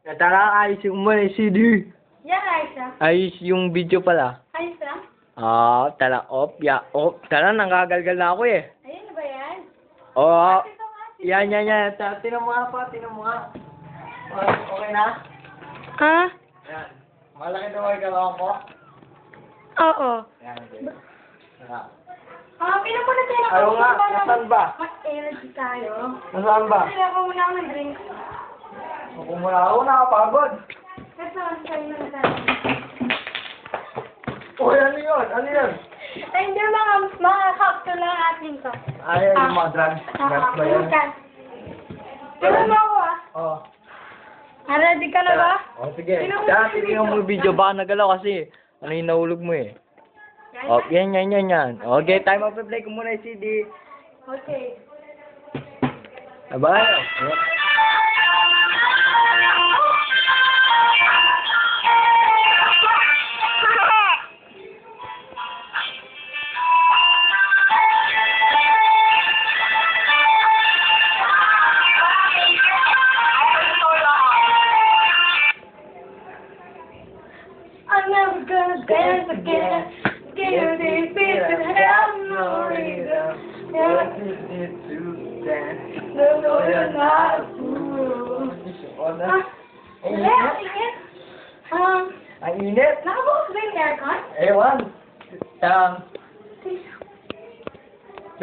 Tara, ayos yung muna yung CD. Yan, Aisha. Ayos yung video pala. Ayos lang. Tara, tara, nanggagalgal na ako eh. Ayun na ba yan? Oh, Ito nga, yan. Tinan mo nga pa, tinan mo nga. Okay na? Ah? Yan. Malaki na mga galaw ko. Oo. Yan, okay. Tara. Pinan mo na tayo. Ayaw nga, nasaan ba? Mas energy tayo. Nasaan ba? Kailangan ko muna ako ng drink. Ako muna ako, nakapagod. Kasi sa'yo na tayo. Uy, ano yun? Ano yun? Ay, hindi mga capsule lang atin to. Ay, yung mga drugs. Drugs ba yan? Ano mo ako Oo. Ready ka na ba? Sige. Tara, tingnan mo yung video. Baka nagalaw kasi. Ano yung nahulog mo eh. Yan. Okay, time of play ko muna yung CD. Okay. Bye. I'm never gonna dance again. Get this bitch to have no reason. No, you're not a fool. Init? Ang init. Nakabukas ba yung aircon? Ewan.